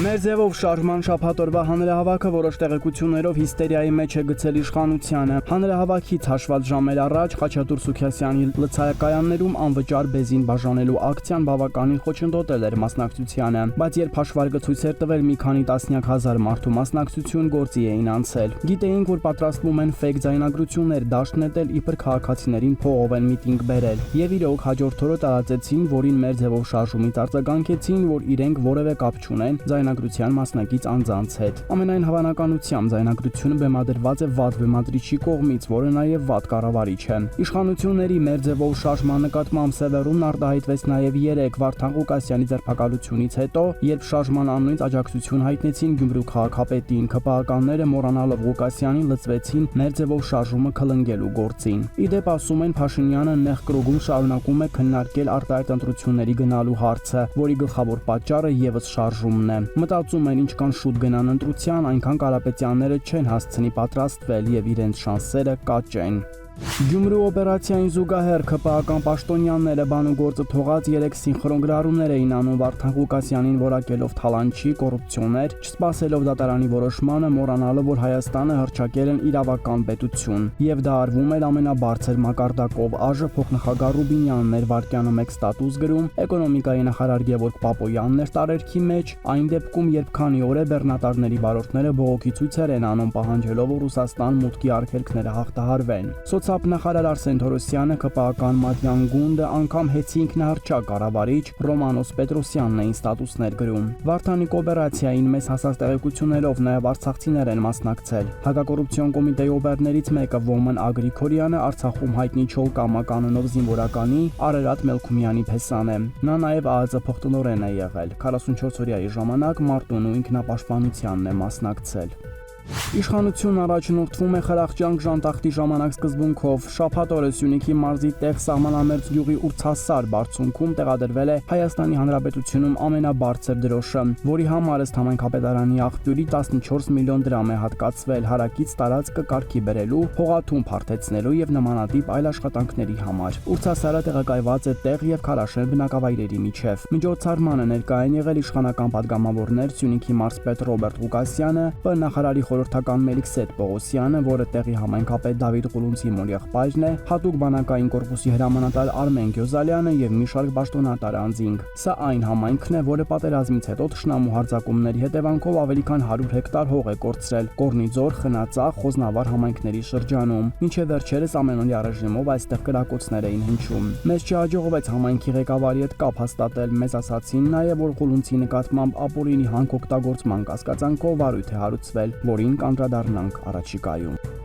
Մեր ձևով շարժման շաբաթօրվա հանրահավաքը որոշ տեղեկություններով հիստերիայի մեջ է գցել իշխանությանը։ Հանրահավաքից հաշված ժամեր առաջ Խաչատուր Սուքիասյանի լցակայաններում անվճար բենզին բաժանելու ակցիան բավականին խոչընդոտել էր մասնակցությանը, բայց երբ հաշվարկը ցույց էր տվել մի քանի տասնյակ հազար մարդու մասնակցություն, գործի էին անցել։ Գիտեինք, որ պատրաստվում են ֆեյք ձայնագրություններ դաշտ նետել, իբր քաղաքացիներին փողով են միտինգ բերել։ Եվ իրոք հաջորդ օրը տարածեցին, որին մեր ձևով շարժումից արձագանքեցին, որ իրենք որևէ կապ չունեն ձայնագրության մասնակից անձանց հետ։ Ամենայն հավանականությամբ ձայնագրությունը բեմադրված է վատ բեմադրիչի կողմից, որը նաև վատ կառավարիչ է։ Իշխանությունների մեր ձևով շարժման նկատմամբ սևեռումն արտահայտվեց նաև երեկ Վարդան Ղուկասյանի ձերբակալությունից հետո, երբ շարժման անունից աջակցություն հայտնեցին Գյումրու քաղաքապետին, ԿՊԱ-ականները մոռանալով Ղուկասյանին լծվեցին մեր ձևով շարժումը քլնգելու գործին։ Իդեպ ասում են Փաշինյանը նեղ կրոգում շարունակում է քննարկել արտահայտ ընտրությունների գնալու հարցը, որի գլխավոր պատճառը եւս շարժումն է։ Մտածում են ինչքան շուտ գնան ընտրության, այնքան Կարապետյանները չեն հասցնի պատրաստվել եւ իրենց շանսերը կաճեն։ Գյումրու օպերացիային զուգահեռ ԿՊԱ-ական պաշտոնյաները բանուգործը թողած 3 սինխրոն գրառումներ էին անում Վարդան Ղուկասյանին որակելով թալանչի, կոռուպցիոներ, չսպասելով դատարանի որոշմանը, մոռանալով, որ Հայաստանը հռչակել են իրավական պետություն, եւ դա արվում էր ամենաբարձր մակարդակով։ ԱԺ փոխնախագահ Ռուբինյանն էր վարկյանը 1 ստատուս գրում, էկոնոմիկայի նախարար Գևորգ Պապոյանն էր տարերքի մեջ, այն դեպքում, երբ քանի օր է բեռնատարների վարորդները բողոքի ցույցեր են անում, պահանջելով, որ Ռուսաստան մուտքի արգելքները հաղթահարվեն։ Նախարար Արսեն Թորոսյանը, ԿՊԱ-ական Մատյան Գունդը, անգամ հեծինքնահռչակ կառավարիչ Ռոմանոս Պետրոսյանն էին ստատուսներ գրում։ Վարդանի օպերացիային մեզ հասած տեղեկություններով նաև արցախցիներ են մասնակցել։ Հակակոռուպցիոն կոմիտեի օբերներից մեկը Ոմն Ագրիքորյանը Արցախում հայտնի Չոլկամա կանոնով զինվորականի Արարատ Մելքումյանի փեսան է։ Նա նաև ԱԱԾ փոխտնօրեն է եղել։ 44-օրյայի ժամանակ Մարտունու ինքնապաշտպանությանն է մասնակցել։ Իշխանությունն առաջնորդվում է Խրախճանք Ժանտախտի ժամանակ սկզբունքով։ Շաբաթ օրը Սյունիքի մարզի տեղ սահմանամերձ գյուղի Ուրցասար բարձունքում տեղադրվել է Հայաստանի Հանրապետությունում ամենաբարձր դրոշը, որի համար ըստ համայնքապետարանի աղբյուրի 14 միլիոն դրամ է հատկացվել հարակից տարածքը կարգի բերելու, հողաթուն փարթեցնելու եւ նմանատիպ այլ աշխատանքների համար։ Ուրցասարը տեղակայված է տեղ եւ Քարաշեն բնակավայրերի միջև։ Միջոցառմանը ներկայ են եղել իշխանական падգամավորներ Սյունիքի մարզպետ Ռոբերտ Ղուկասյանը, նախարարի խորհրդական Մելիքսետ Պողոսյանը, որը տեղի համայնքապետ Դավիթ Ղուլունցի մորեղբայրն է, հատուկ բանակային կորպուսի հրամանատար Արմեն Գյոզալյանը եւ մի շարք պաշտոնատար անձինք։ Սա այն համայնքն է, որը պատերազմից հետո թշնամու հարձակումների հետևանքով ավելի քան 100 հեկտար հող է կորցրել Կորնիձոր, Խնածախ, Խոզնավար համայնքների շրջանում։ Մինչև վերջերս ամենօրյա ռեժիմով այստեղ կրակոցներ էին հնչում։ Մեզ չհաջողվեց համայնքի ղեկավարի հետ կապ հաստատել, մեզ ասացին նաեւ, որ Ղուլունցի նկատմամբ ապօրինի հանք օգտագործման կասկածանքով վարույթ է հարուցվել, որին կանդրադառնանք առաջիկայում։